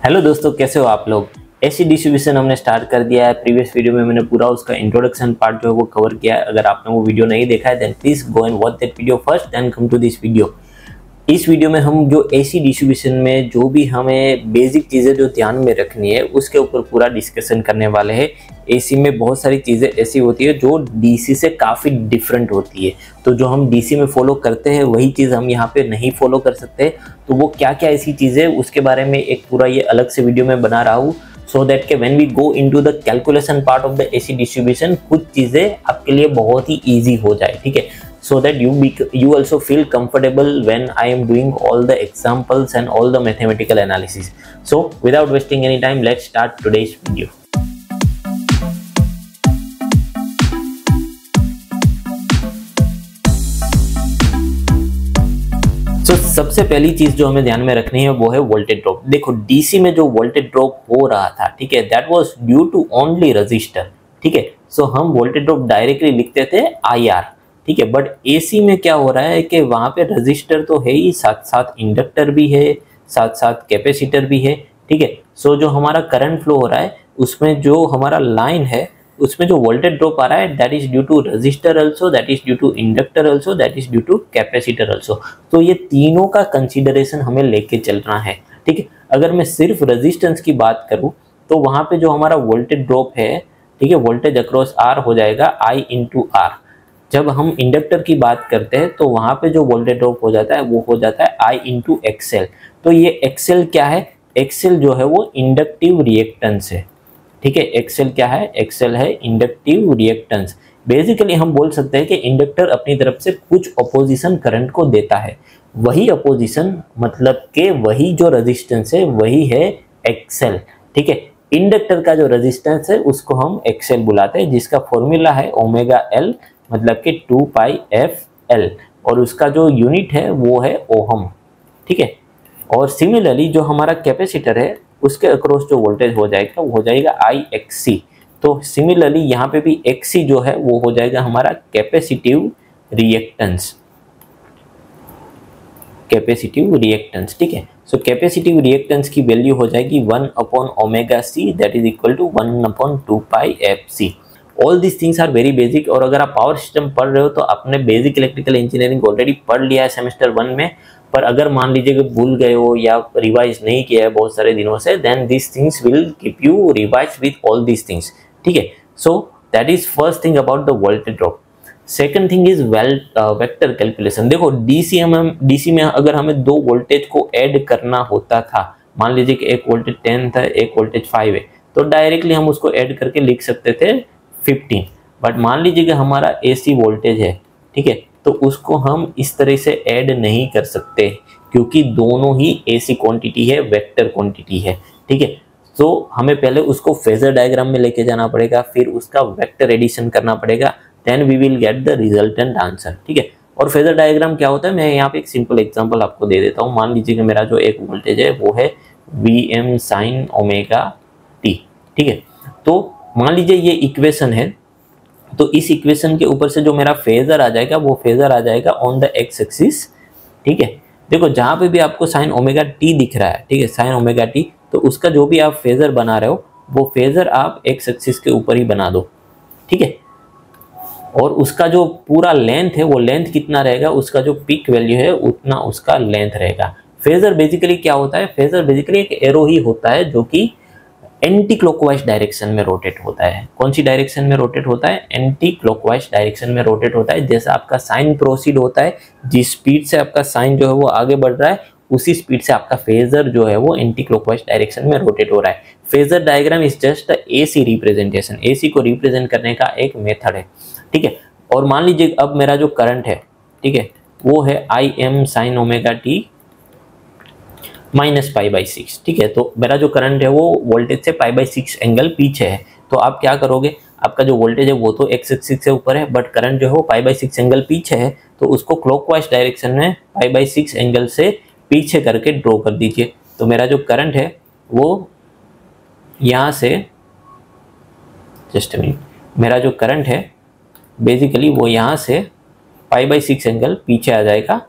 Hello दोस्तों, कैसे हो आप लोग। एसी डिस्ट्रीब्यूशन हमने स्टार्ट कर दिया है। प्रीवियस वीडियो में मैंने पूरा उसका इंट्रोडक्शन पार्ट जो है वो कवर किया है। अगर आपने वो वीडियो नहीं देखा है then please go and watch that video first then come to this video. इस वीडियो में हम जो एसी डिस्ट्रीब्यूशन में जो भी हमें बेसिक चीज़ें जो ध्यान में रखनी है उसके ऊपर पूरा डिस्कशन करने वाले हैं। एसी में बहुत सारी चीज़ें ऐसी होती है जो डीसी से काफ़ी डिफरेंट होती है, तो जो हम डीसी में फॉलो करते हैं वही चीज़ हम यहाँ पे नहीं फॉलो कर सकते। तो वो क्या क्या ऐसी चीज़ें उसके बारे में एक पूरा ये अलग से वीडियो में बना रहा हूँ, सो दैट के when we go into the calculation part of the AC distribution कुछ चीज़ें आपके लिए बहुत ही ईजी हो जाए, ठीक है। So that you also feel comfortable when I am doing all the examples and all the mathematical analysis. So without wasting any time, let's start today's video. So सबसे पहली चीज जो हमें ध्यान में रखनी है वो है वोल्टेज ड्रॉप। देखो डीसी में जो वोल्टेज ड्रॉप हो रहा था, ठीक है, that was due to only register, ठीक है। सो हम वोल्टेज ड्रॉप डायरेक्टली लिखते थे IR, ठीक है। बट एसी में क्या हो रहा है कि वहां पे रजिस्टर तो है ही, साथ साथ इंडक्टर भी है, साथ साथ कैपेसिटर भी है, ठीक है। सो जो हमारा करंट फ्लो हो रहा है उसमें जो हमारा लाइन है उसमें जो वोल्टेज ड्रॉप आ रहा है that is due to register also, that is due to inductor also, that is due to capacitor also. तो ये तीनों का कंसिडरेशन हमें लेके चलना है, ठीक है। अगर मैं सिर्फ रजिस्टेंस की बात करूं तो वहां पे जो हमारा वोल्टेज ड्रॉप है, ठीक है, वोल्टेज अक्रॉस आर हो जाएगा I इंटू आर। जब हम इंडक्टर की बात करते हैं तो वहां पे जो वोल्टेज ड्रॉप हो जाता है वो हो जाता है I इंटू एक्सएल। तो ये एक्सएल क्या है? एक्सएल जो है वो इंडक्टिव रिएक्टेंस है, ठीक है। एक्सएल क्या है? एक्सएल है इंडक्टिव रिएक्टेंस। बेसिकली हम बोल सकते हैं कि इंडक्टर अपनी तरफ से कुछ अपोजिशन करंट को देता है, वही अपोजिशन मतलब के वही जो रेजिस्टेंस है वही है एक्सएल, ठीक है। इंडक्टर का जो रेजिस्टेंस है उसको हम एक्सएल बुलाते हैं, जिसका फॉर्मूला है ओमेगा एल मतलब कि 2πfl, और उसका जो यूनिट है वो है ओहम, ठीक है। और सिमिलरली जो हमारा कैपेसिटर है उसके अक्रॉस जो वोल्टेज हो जाएगा वो हो जाएगा IXC। तो सिमिलरली यहाँ पे भी XC जो है वो हो जाएगा हमारा कैपेसिटिव रिएक्टेंस, कैपेसिटिव रिएक्टेंस, ठीक है। सो कैपेसिटिव रिएक्टेंस की वैल्यू हो जाएगी 1/ωc that is equal to 1/2πfc। All this things are very basic. और अगर आप पावर सिस्टम पढ़ रहे हो तो आपने बेसिक इलेक्ट्रिकल इंजीनियरिंग ऑलरेडी पढ़ लिया है सेमेस्टर 1 में, पर अगर मान लीजिए कि भूल गए हो या रिवाइज नहीं किया है बहुत सारे दिनों से, then this things will keep you revise with all this things, ठीक है। So that is first thing about the voltage drop. Second thing is vector calculation. देखो डीसी में अगर हमें दो वोल्टेज को ऐड करना होता था, मान लीजिए कि एक वोल्टेज 10 था एक वोल्टेज 5 है, तो डायरेक्टली हम उसको ऐड करके लिख सकते थे 15। बट मान लीजिए कि हमारा एसी वोल्टेज है, ठीक है, तो उसको हम इस तरह से ऐड नहीं कर सकते क्योंकि दोनों ही एसी क्वांटिटी है, वेक्टर क्वांटिटी है, ठीक है। तो हमें पहले उसको फेजर डायग्राम में लेके जाना पड़ेगा, फिर उसका वेक्टर एडिशन करना पड़ेगा, then we will get the resultant answer, ठीक है। और फेजर डायग्राम क्या होता है, मैं यहाँ पे एक सिंपल एग्जांपल आपको दे देता हूँ। मान लीजिए कि मेरा जो एक वोल्टेज है वो है Vm sin ओमेगा t, ठीक है। तो मान लीजिए ये इक्वेशन है, तो इस इक्वेशन के ऊपर से जो मेरा फेजर आ जाएगा वो फेजर आ जाएगा ऑन द एक्स एक्सिस, ठीक है। देखो जहां पे भी आपको साइन ओमेगा टी दिख रहा है, ठीक है, साइन ओमेगा टी, तो उसका जो भी आप फेजर बना रहे हो वो फेजर आप एक्स एक्सिस के ऊपर ही बना दो, ठीक है। और उसका जो पूरा लेंथ है वो लेंथ कितना रहेगा, उसका जो पीक वैल्यू है उतना उसका लेंथ रहेगा। फेजर बेसिकली क्या होता है? फेजर बेसिकली एक एरो ही होता है जो कि एंटी क्लॉकवाइज डायरेक्शन में रोटेट होता है। कौन सी डायरेक्शन में रोटेट होता है? एंटी क्लॉकवाइज डायरेक्शन में रोटेट होता है। जैसा आपका साइन प्रोसीड होता है, जिस स्पीड से आपका साइन जो है वो आगे बढ़ रहा है उसी स्पीड से आपका फेजर जो है वो एंटी क्लॉकवाइज डायरेक्शन में रोटेट हो रहा है। Phasor diagram is just AC representation, AC को रिप्रेजेंट करने का एक मेथड है, ठीक है। और मान लीजिए अब मेरा जो करंट है, ठीक है, वो है Im sin omega t minus π/6, ठीक है। तो मेरा जो करंट है वो वोल्टेज से π/6 एंगल पीछे है। तो आप क्या करोगे, आपका जो वोल्टेज है वो तो एक्स एक्सिस से ऊपर है बट करंट जो है वो π/6 एंगल पीछे है, तो उसको क्लॉकवाइज डायरेक्शन में π/6 एंगल से पीछे करके ड्रॉ कर दीजिए। तो मेरा जो करंट है वो यहाँ से, जस्ट मिनट, मेरा जो करंट है बेसिकली वो यहाँ से π/6 एंगल पीछे आ जाएगा,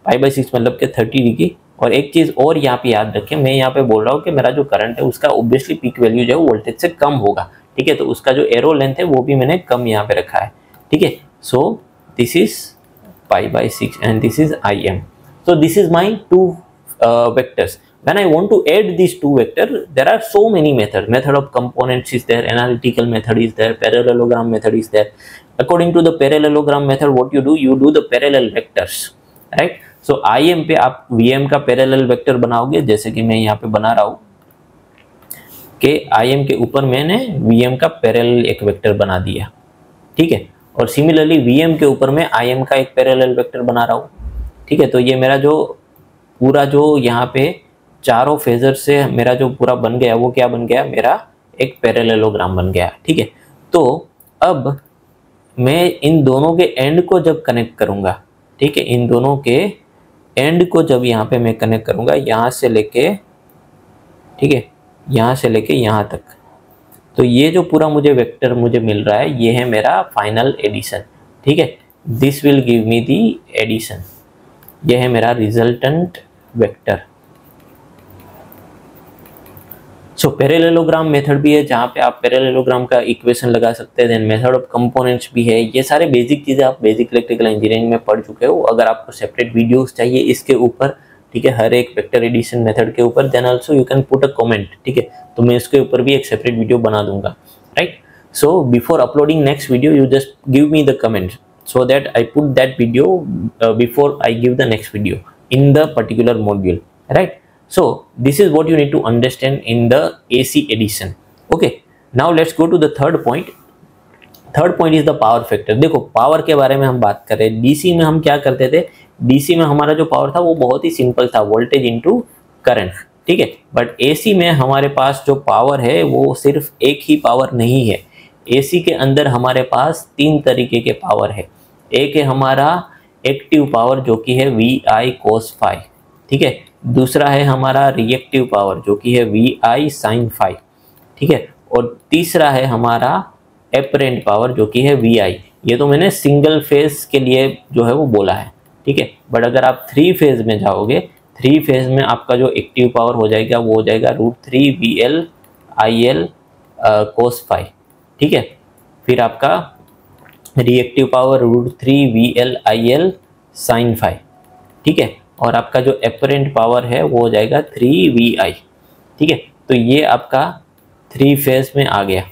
π/6 मतलब के 30 डिग्री, और एक चीज और यहाँ पे याद रखें, मैं यहाँ पे बोल रहा हूँ कि मेरा जो करंट है उसका ऑब्वियसली पीक वैल्यू जो है वोल्टेज से कम होगा, ठीक है। तो उसका जो एरो लेंथ है वो भी मैंने कम यहाँ पे रखा है, ठीक है। So this is π/6 and this is Im. So this is my two vectors. When I want to add these two vectors, there are so many methods. Method of components is there, analytical method is there, parallelogram method is there. According to the parallelogram method, what you do the parallel vectors, right? So Im पे आप Vm का parallel vector बनाओगे, जैसे कि मैं यहाँ पे बना रहा हूँ कि Im के ऊपर मैंने Vm का parallel एक वेक्टर बना दिया, ठीक है। और सिमिलरली Vm के ऊपर मैं Im का एक पैरेलल वेक्टर बना रहा हूँ, ठीक है। तो ये मेरा जो पूरा जो यहाँ पे चारों फेजर से मेरा जो पूरा बन गया वो क्या बन गया, मेरा एक पैरेललोग्राम बन गया, ठीक है। तो अब मैं इन दोनों के एंड को जब कनेक्ट करूँगा, ठीक है, इन दोनों के एंड को जब यहाँ पे मैं कनेक्ट करूँगा, यहाँ से लेके, ठीक है, यहाँ से लेके यहाँ तक, तो ये जो पूरा मुझे वेक्टर मुझे मिल रहा है ये है मेरा फाइनल एडिशन, ठीक है। This will give me the addition, ये है मेरा resultant vector. So parallelogram method भी है जहाँ पे आप पैरेललोग्राम का इक्वेशन लगा सकते हैं, देन मेथड ऑफ कंपोनेंट्स भी है। ये सारे बेसिक चीज़ें आप बेसिक इलेक्ट्रिकल इंजीनियरिंग में पढ़ चुके हो। अगर आपको सेपरेट वीडियोस चाहिए इसके ऊपर, ठीक है, हर एक वेक्टर एडिशन मेथड के ऊपर, then also you can put a comment, ठीक है। तो मैं इसके ऊपर भी एक सेपरेट वीडियो बना दूंगा, right. So before uploading next video you just give me the comment so that I put that video before I give the next video in the particular module, right? So this is what you need to understand in the AC addition. Okay, now let's go to the third point. Third point is the power factor. देखो power के बारे में हम बात कर रहे हैं। DC में हम क्या करते थे, डीसी में हमारा जो पावर था वो बहुत ही सिंपल था, वोल्टेज इनटू करंट, ठीक है। बट एसी में हमारे पास जो पावर है वो सिर्फ एक ही पावर नहीं है। एसी के अंदर हमारे पास तीन तरीके के पावर है। एक है हमारा एक्टिव पावर जो कि है VI cos phi, ठीक है। दूसरा है हमारा रिएक्टिव पावर जो कि है VI sin phi, ठीक है। और तीसरा है हमारा एपरेंट पावर जो कि है VI। ये तो मैंने सिंगल फेज के लिए जो है वो बोला है, ठीक है। बट अगर आप थ्री फेज में जाओगे, थ्री फेज में आपका जो एक्टिव पावर हो जाएगा वो हो जाएगा √3 VL IL cos phi, ठीक है। फिर आपका reactive power √3 VL IL sin phi, ठीक है। और आपका जो एपरेंट पावर है वो हो जाएगा 3 VI, ठीक है। तो ये आपका थ्री फेज में आ गया,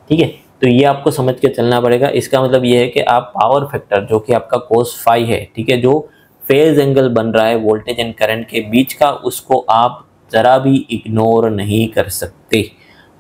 ठीक है। तो ये आपको समझ के चलना पड़ेगा। इसका मतलब ये है कि आप पावर फैक्टर जो कि आपका cos phi है, ठीक है, जो फेज एंगल बन रहा है वोल्टेज एंड करंट के बीच का, उसको आप ज़रा भी इग्नोर नहीं कर सकते।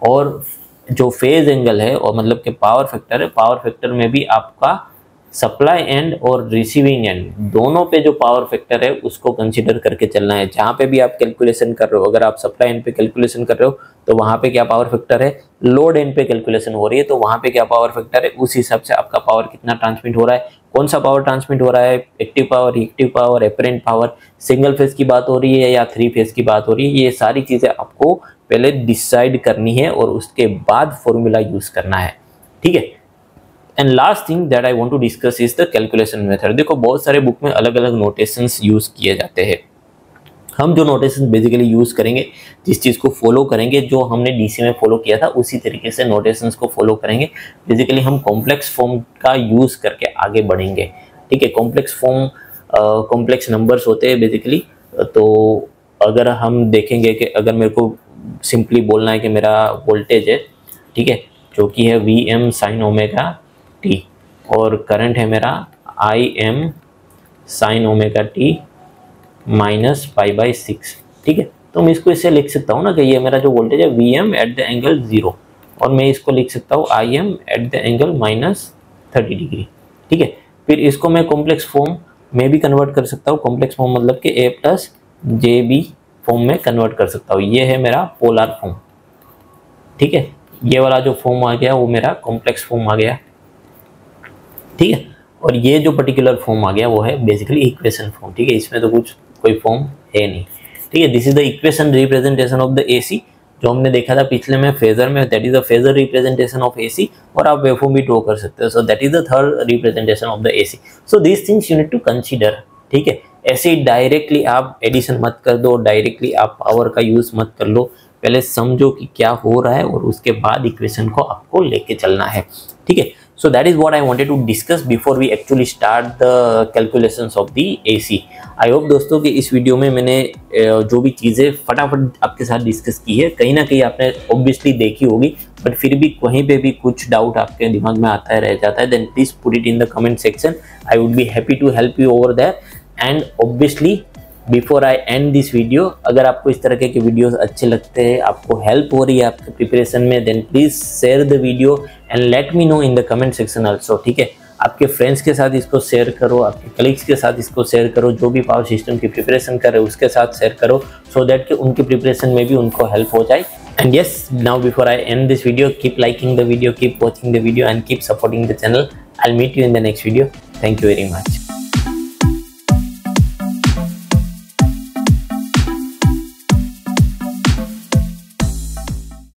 और जो फेज एंगल है और मतलब कि पावर फैक्टर है, पावर फैक्टर में भी आपका सप्लाई एंड और रिसीविंग एंड दोनों पे जो पावर फैक्टर है उसको कंसीडर करके चलना है। जहाँ पे भी आप कैलकुलेशन कर रहे हो, अगर आप सप्लाई एंड पे कैलकुलेशन कर रहे हो तो वहाँ पे क्या पावर फैक्टर है, लोड एंड पे कैलकुलेशन हो रही है तो वहाँ पे क्या पावर फैक्टर है, उस हिसाब से आपका पावर कितना ट्रांसमिट हो रहा है, कौन सा पावर ट्रांसमिट हो रहा है, active power, reactive power, apparent power, single phase की बात हो रही है या थ्री फेज की बात हो रही है। ये सारी चीज़ें आपको पहले डिसाइड करनी है और उसके बाद फॉर्मूला यूज करना है, ठीक है। And last thing that I want to discuss is the calculation method. देखो बहुत सारे बुक में अलग अलग नोटेशंस यूज किए जाते हैं। हम जो नोटेशन बेसिकली यूज करेंगे, जिस चीज़ को फॉलो करेंगे, जो हमने डीसी में फॉलो किया था उसी तरीके से नोटेशंस को फॉलो करेंगे। बेसिकली हम कॉम्प्लेक्स फॉर्म का यूज करके आगे बढ़ेंगे, ठीक है। कॉम्प्लेक्स फॉर्म कॉम्प्लेक्स नंबर्स होते हैं बेसिकली। तो अगर हम देखेंगे कि अगर मेरे को सिंपली बोलना है कि मेरा वोल्टेज है, ठीक है, जो कि है Vm sin ओमेगा t और करंट है मेरा Im sin omega t minus π/6, ठीक है। तो मैं इसको इससे लिख सकता हूँ ना कि ये मेरा जो वोल्टेज है Vm एट द एंगल 0 और मैं इसको लिख सकता हूँ Im at the angle -30 degree, ठीक है। फिर इसको मैं कॉम्प्लेक्स फॉर्म में भी कन्वर्ट कर सकता हूँ। कॉम्प्लेक्स फॉर्म मतलब कि A+JB फॉर्म में कन्वर्ट कर सकता हूँ। ये है मेरा पोलर फॉर्म, ठीक है। ये वाला जो फॉर्म आ गया वो मेरा कॉम्प्लेक्स फॉर्म आ गया, ठीक है। और ये जो पर्टिकुलर फॉर्म आ गया वो है बेसिकली इक्वेशन फॉर्म, ठीक है। इसमें तो कुछ कोई फॉर्म है नहीं, ठीक है। This is the equation representation of the AC जो हमने देखा था पिछले में फेजर में, that is the phasor representation of AC. और आप वेवफॉर्म भी ड्रॉ कर सकते हो। So that is the third representation of the AC. So this things you need to consider, ठीक है। ऐसे ही डायरेक्टली आप एडिशन मत कर दो, डायरेक्टली आप पावर का यूज मत कर लो, पहले समझो कि क्या हो रहा है और उसके बाद इक्वेशन को आपको लेके चलना है, ठीक है। So that is what I wanted to discuss before we actually start the calculations of the AC. I hope दोस्तों कि इस वीडियो में मैंने जो भी चीज़ें फटाफट आपके साथ डिस्कस की है, कहीं ना कहीं आपने ऑब्वियसली देखी होगी, बट फिर भी कहीं पे भी कुछ डाउट आपके दिमाग में आता है, रह जाता है, then please put it in the comment section. I would be happy to help you over that. And obviously before I end this video, अगर आपको इस तरह के वीडियोस अच्छे लगते हैं, आपको हेल्प हो रही है आपके प्रिपरेशन में, then please share the video and let me know in the comment section also, ठीक है। आपके फ्रेंड्स के साथ इसको शेयर करो, आपके कलीग्स के साथ इसको शेयर करो, जो भी पावर सिस्टम की प्रिपरेशन कर रहे हैं उसके साथ शेयर करो, सो दैट कि उनकी प्रिपरेशन में भी उनको हेल्प हो जाए। And yes, now before I end this video, keep liking the video, keep watching the video and keep supporting the channel. I will meet you in the next video. Thank you very much.